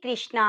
कृष्णा।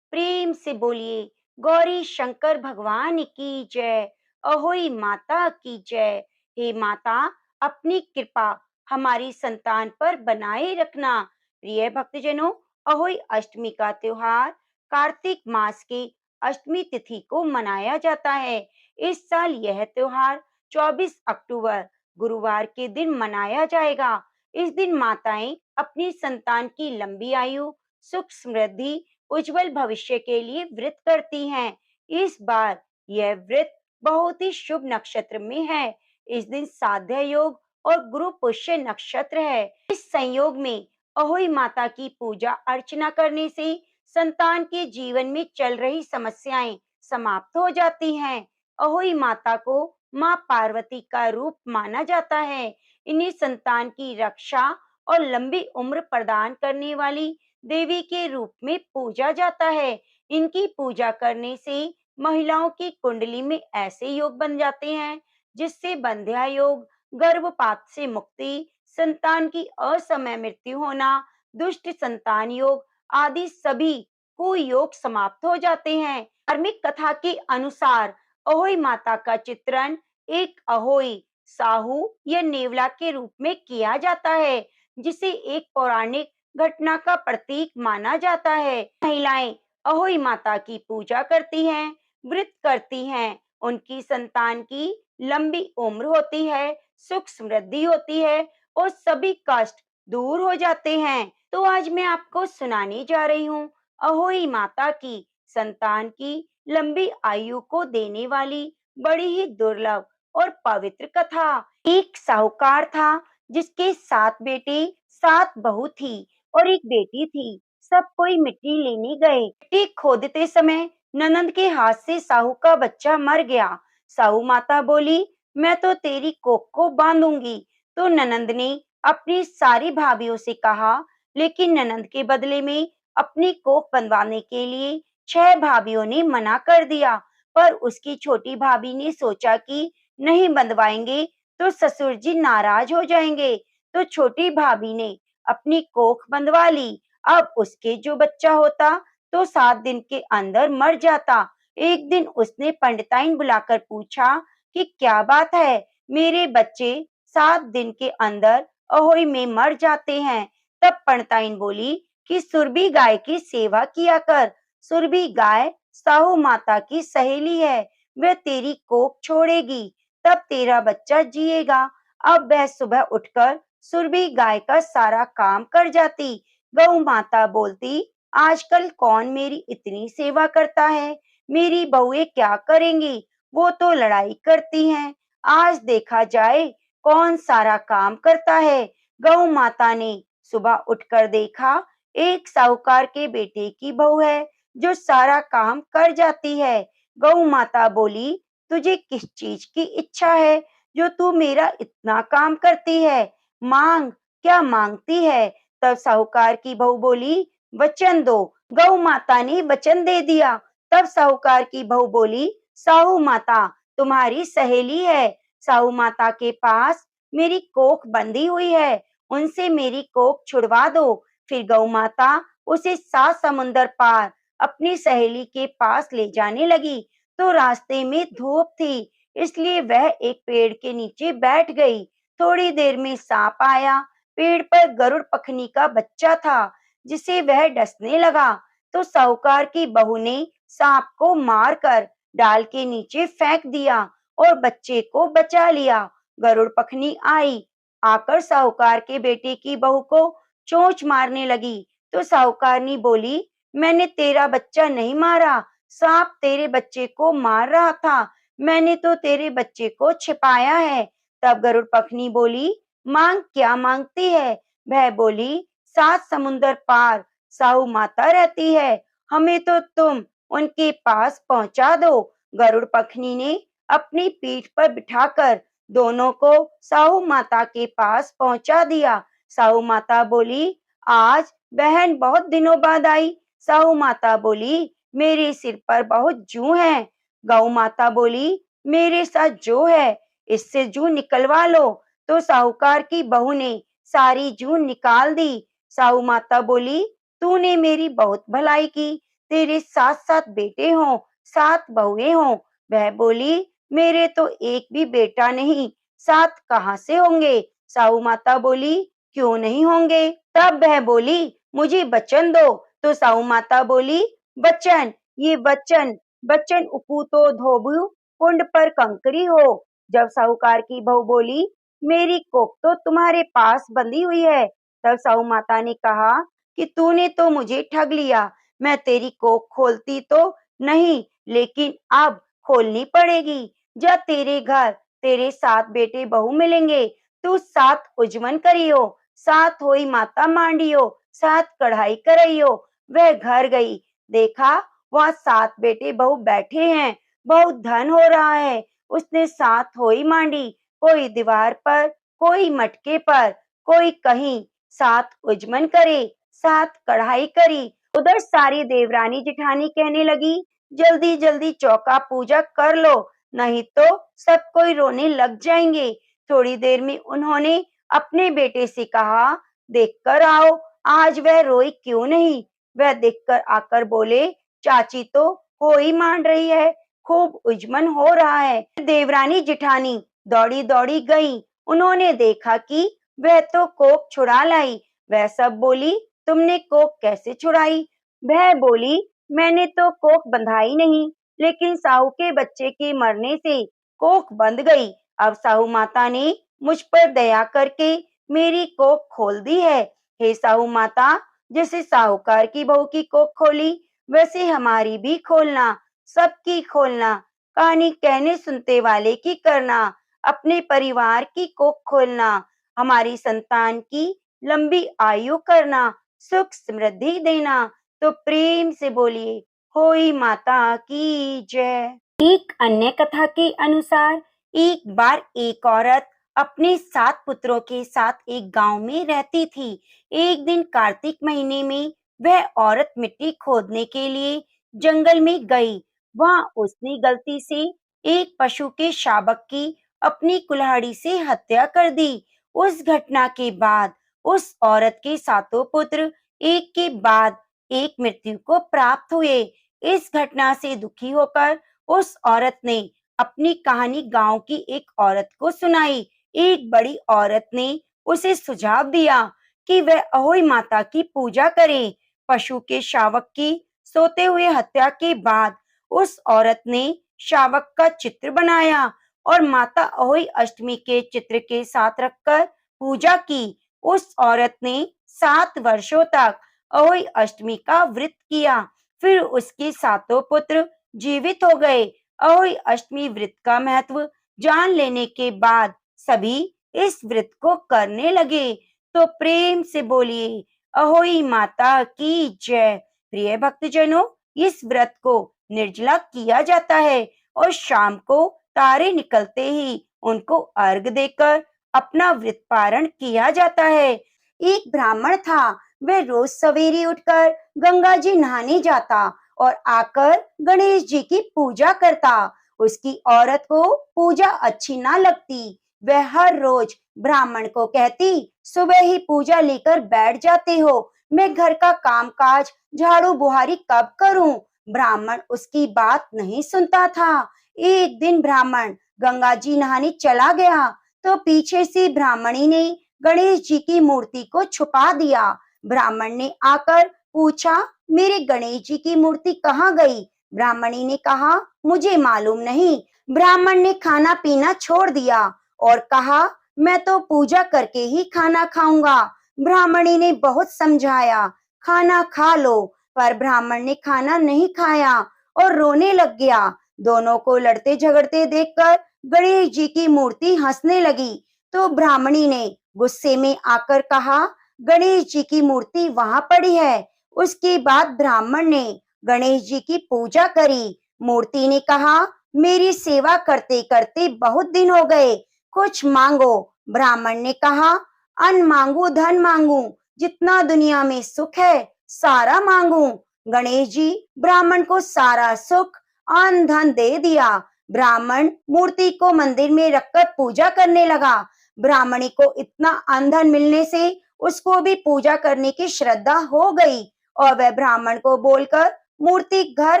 प्रेम से बोलिए गौरी शंकर भगवान की जय। अहोई माता की जय। हे माता, अपनी कृपा हमारी संतान पर बनाए रखना। प्रिय भक्तजनों, अहोई अष्टमी का त्योहार कार्तिक मास की अष्टमी तिथि को मनाया जाता है। इस साल यह त्योहार 24 अक्टूबर गुरुवार के दिन मनाया जाएगा। इस दिन माताएं अपनी संतान की लंबी आयु, सुख समृद्धि, उज्जवल भविष्य के लिए व्रत करती हैं। इस बार यह व्रत बहुत ही शुभ नक्षत्र में है। इस दिन साध्य योग और गुरु पुष्य नक्षत्र है। इस संयोग में अहोई माता की पूजा अर्चना करने से संतान के जीवन में चल रही समस्याएं समाप्त हो जाती हैं। अहोई माता को माँ पार्वती का रूप माना जाता है। इन्हें संतान की रक्षा और लंबी उम्र प्रदान करने वाली देवी के रूप में पूजा जाता है। इनकी पूजा करने से महिलाओं की कुंडली में ऐसे योग बन जाते हैं जिससे बंध्या योग, गर्भपात से मुक्ति, संतान की असमय मृत्यु होना, दुष्ट संतान योग आदि सभी कुयोग समाप्त हो जाते हैं। धार्मिक कथा के अनुसार अहोई माता का चित्रण एक अहोई, साहू या नेवला के रूप में किया जाता है, जिसे एक पौराणिक घटना का प्रतीक माना जाता है। महिलाएं अहोई माता की पूजा करती हैं, व्रत करती हैं, उनकी संतान की लंबी उम्र होती है, सुख समृद्धि होती है और सभी कष्ट दूर हो जाते हैं। तो आज मैं आपको सुनाने जा रही हूँ अहोई माता की संतान की लंबी आयु को देने वाली बड़ी ही दुर्लभ और पवित्र कथा। एक साहूकार था जिसके 7 बेटे 7 बहू थी और एक बेटी थी। सब कोई मिट्टी लेने गए। मिट्टी खोदते समय ननंद के हाथ से साहू का बच्चा मर गया। साहू माता बोली, मैं तो तेरी कोख को बांधूंगी। तो ननंद ने अपनी सारी भाभीियों से कहा, लेकिन ननंद के बदले में अपनी कोख बंधवाने के लिए 6 भाभीियों ने मना कर दिया। पर उसकी छोटी भाभी ने सोचा कि नहीं बंधवाएंगे तो ससुर जी नाराज हो जाएंगे। तो छोटी भाभी ने अपनी कोख बंधवा ली। अब उसके जो बच्चा होता तो 7 दिन के अंदर मर जाता। एक दिन उसने पंडिताइन बुलाकर पूछा कि क्या बात है, मेरे बच्चे 7 दिन के अंदर अहोई में मर जाते हैं। तब पंडिताइन बोली कि सुरभि गाय की सेवा किया कर। सुरभि गाय साहू माता की सहेली है, वह तेरी कोख छोड़ेगी, तब तेरा बच्चा जिएगा। अब वह सुबह उठकर सुरभि गाय का सारा काम कर जाती। गौ माता बोलती, आजकल कौन मेरी इतनी सेवा करता है, मेरी बहुएं क्या करेंगी, वो तो लड़ाई करती हैं। आज देखा जाए कौन सारा काम करता है। गौ माता ने सुबह उठकर देखा, एक साहूकार के बेटे की बहू है जो सारा काम कर जाती है। गौ माता बोली, तुझे किस चीज की इच्छा है जो तू मेरा इतना काम करती है, मांग, क्या मांगती है। तब साहूकार की बहू बोली, वचन दो। गौ माता ने वचन दे दिया। तब साहूकार की बहू बोली, साहू माता तुम्हारी सहेली है, साहू माता के पास मेरी कोख बंधी हुई है, उनसे मेरी कोख छुड़वा दो। फिर गौ माता उसे 7 समुंदर पार अपनी सहेली के पास ले जाने लगी। तो रास्ते में धूप थी, इसलिए वह एक पेड़ के नीचे बैठ गई। थोड़ी देर में सांप आया। पेड़ पर गरुड़ पखनी का बच्चा था जिसे वह डसने लगा। तो साहूकार की बहू ने सांप को मारकर डाल के नीचे फेंक दिया और बच्चे को बचा लिया। गरुड़ पखनी आई, आकर साहूकार के बेटे की बहू को चोंच मारने लगी। तो साहूकारनी बोली, मैंने तेरा बच्चा नहीं मारा, सांप तेरे बच्चे को मार रहा था, मैंने तो तेरे बच्चे को छिपाया है। तब गरुड़ पखनी बोली, मांग, क्या मांगती है। वह बोली, 7 समुंदर पार साहू माता रहती है, हमें तो तुम उनके पास पहुंचा दो। गरुड़ पखनी ने अपनी पीठ पर बिठाकर दोनों को साहू माता के पास पहुंचा दिया। साहू माता बोली, आज बहन बहुत दिनों बाद आई। साहू माता बोली, मेरे सिर पर बहुत जू है। गौ माता बोली, मेरे साथ जो है इससे जू निकलवा लो। तो साहूकार की बहू ने सारी जू निकाल दी। साहू माता बोली, तूने मेरी बहुत भलाई की। तेरे 7-7 बेटे हों, 7 बहुएं हों। वह बोली, मेरे तो एक भी बेटा नहीं, 7 कहाँ से होंगे? साहू माता बोली, क्यों नहीं होंगे? तब वह बोली, मुझे वचन दो। तो साहू माता बोली, वचन, ये वचन, बच्चन उपूतो धोबू कुंड पर कंकरी हो। जब साहूकार की बहू बोली, मेरी कोख तो तुम्हारे पास बंधी हुई है। तब साहू माता ने कहा कि तूने तो मुझे ठग लिया। मैं तेरी कोख खोलती तो नहीं, लेकिन अब खोलनी पड़ेगी। जब तेरे घर तेरे 7 बेटे बहू मिलेंगे, तू 7 उजमन करियो, 7 होई माता मांडियो, 7 कढ़ाई करइयो। वह घर गई, देखा वहाँ 7 बेटे बहू बैठे हैं, बहुत धन हो रहा है। उसने 7 होई मांडी, कोई दीवार पर, कोई मटके पर, कोई कहीं। 7 उजमन करे, 7 कढ़ाई करी। उधर सारी देवरानी जिठानी कहने लगी, जल्दी जल्दी चौका पूजा कर लो, नहीं तो सब कोई रोने लग जाएंगे। थोड़ी देर में उन्होंने अपने बेटे से कहा, देखकर आओ, आज वह रोई क्यों नहीं? वह देखकर आकर बोले, चाची तो हो ही मान रही है, खूब उजमन हो रहा है। देवरानी जिठानी दौड़ी दौड़ी गई। उन्होंने देखा कि वह तो कोख छुड़ा लाई। वह सब बोली, तुमने कोख कैसे छुड़ाई? वह बोली, मैंने तो कोख बंधाई नहीं, लेकिन साहू के बच्चे के मरने से कोख बंध गई। अब साहू माता ने मुझ पर दया करके मेरी कोख खोल दी है। हे साहू माता, जैसे साहूकार की बहू की कोख खोली, वैसे हमारी भी खोलना, सबकी खोलना, कहानी कहने सुनते वाले की करना, अपने परिवार की कोख खोलना, हमारी संतान की लंबी आयु करना, सुख समृद्धि देना। तो प्रेम से बोलिए, होई माता की जय। एक अन्य कथा के अनुसार एक बार एक औरत अपने 7 पुत्रों के साथ एक गांव में रहती थी। एक दिन कार्तिक महीने में वह औरत मिट्टी खोदने के लिए जंगल में गई। वहां उसने गलती से एक पशु के शावक की अपनी कुल्हाड़ी से हत्या कर दी। उस घटना के बाद उस औरत के 7 पुत्र एक के बाद एक मृत्यु को प्राप्त हुए। इस घटना से दुखी होकर उस औरत ने अपनी कहानी गांव की एक औरत को सुनाई। एक बड़ी औरत ने उसे सुझाव दिया कि वह अहोई माता की पूजा करे। पशु के शावक की सोते हुए हत्या के बाद उस औरत ने शावक का चित्र बनाया और माता अहोई अष्टमी के चित्र के साथ रखकर पूजा की। उस औरत ने 7 वर्षों तक अहोई अष्टमी का व्रत किया। फिर उसके 7 पुत्र जीवित हो गए। अहोई अष्टमी व्रत का महत्व जान लेने के बाद सभी इस व्रत को करने लगे। तो प्रेम से बोलिए, अहोई माता की जय। प्रिय भक्तजनों, इस व्रत को निर्जला किया जाता है और शाम को तारे निकलते ही उनको अर्घ देकर अपना व्रत पारण किया जाता है। एक ब्राह्मण था, वह रोज सवेरे उठकर गंगा जी नहाने जाता और आकर गणेश जी की पूजा करता। उसकी औरत को पूजा अच्छी ना लगती। वह हर रोज ब्राह्मण को कहती, सुबह ही पूजा लेकर बैठ जाते हो, मैं घर का कामकाज झाड़ू बुहारी कब करूं? ब्राह्मण उसकी बात नहीं सुनता था। एक दिन ब्राह्मण गंगा जी नहाने चला गया तो पीछे से ब्राह्मणी ने गणेश जी की मूर्ति को छुपा दिया। ब्राह्मण ने आकर पूछा, मेरे गणेश जी की मूर्ति कहाँ गई? ब्राह्मणी ने कहा, मुझे मालूम नहीं। ब्राह्मण ने खाना पीना छोड़ दिया और कहा, मैं तो पूजा करके ही खाना खाऊंगा। ब्राह्मणी ने बहुत समझाया, खाना खा लो, पर ब्राह्मण ने खाना नहीं खाया और रोने लग गया। दोनों को लड़ते झगड़ते देखकर गणेश जी की मूर्ति हंसने लगी। तो ब्राह्मणी ने गुस्से में आकर कहा, गणेश जी की मूर्ति वहां पड़ी है। उसके बाद ब्राह्मण ने गणेश जी की पूजा करी। मूर्ति ने कहा, मेरी सेवा करते करते बहुत दिन हो गए, कुछ मांगो। ब्राह्मण ने कहा, अन्न मांगू, धन मांगू, जितना दुनिया में सुख है सारा मांगू। गणेश जी ब्राह्मण को सारा सुख अन्न धन दे दिया। ब्राह्मण मूर्ति को मंदिर में रखकर पूजा करने लगा। ब्राह्मणी को इतना अन्न धन मिलने से उसको भी पूजा करने की श्रद्धा हो गई और वह ब्राह्मण को बोलकर मूर्ति घर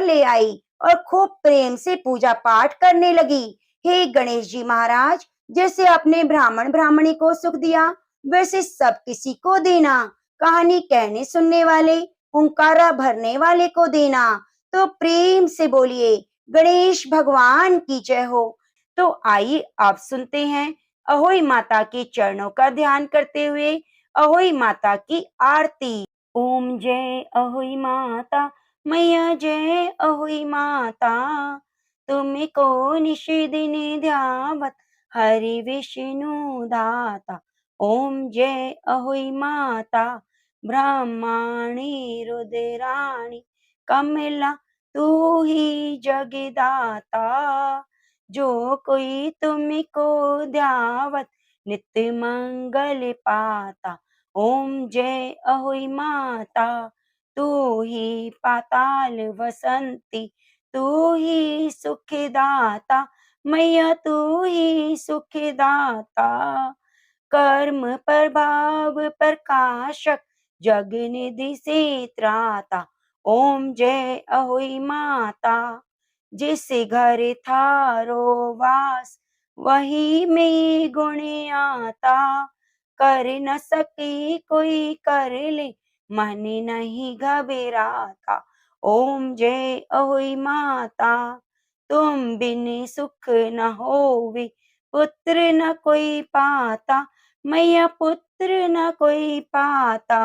ले आई और खूब प्रेम से पूजा पाठ करने लगी। हे गणेश जी महाराज, जैसे अपने ब्राह्मण ब्राह्मणी को सुख दिया, वैसे सब किसी को देना। कहानी कहने सुनने वाले, हुंकारा भरने वाले को देना। तो प्रेम से बोलिए, गणेश भगवान की जय हो। तो आइए आप सुनते हैं अहोई माता के चरणों का ध्यान करते हुए अहोई माता की आरती। ओम जय अहोई माता, मैया जय अहोई माता। तुमको निश दिन ध्यावत, हरि विष्णु दाता। ओम जय अहोई माता, ब्रह्माणी रुद्राणी कमला, तू ही जगदाता। जो कोई तुमको ध्यावत, नित्य मंगल पाता। ओम जय अहोई माता, तू ही पाताल वसंती, तू ही सुखदाता। मैया तू ही सुखदाता। कर्म प्रभाव प्रकाशक, जग निधि से त्राता। ओम जय अहोई माता। जिस घर थारो वास, वही में गुण आता। कर न सके कोई कर ले, मन नहीं घबराता। ओम जय अहोई माता। तुम बिन सुख न होवे, पुत्र न कोई पाता। मैया पुत्र न कोई पाता।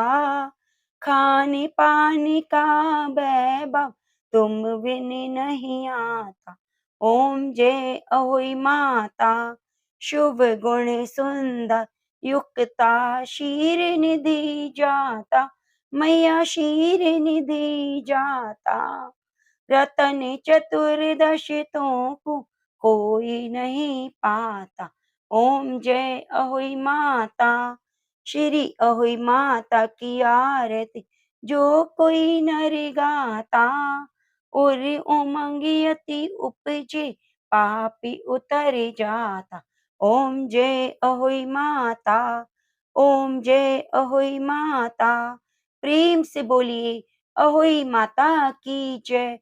खाने पानी का वैभव, तुम बिन नहीं आता। ओम जय अहोई माता। शुभ गुण सुंदर युक्ता, शीर निधि जाता। मैया शीर निधि जाता। रतन चतुर्दश को कोई नहीं पाता। ओम जय अहोई माता। श्री अहोई माता की आरती जो कोई नर गाता। और उमंग यति उपजे, पापी उतर जाता। ओम जय अहोई माता। ओम जय अहोई माता। प्रेम से बोलिए, अहोई माता की जय।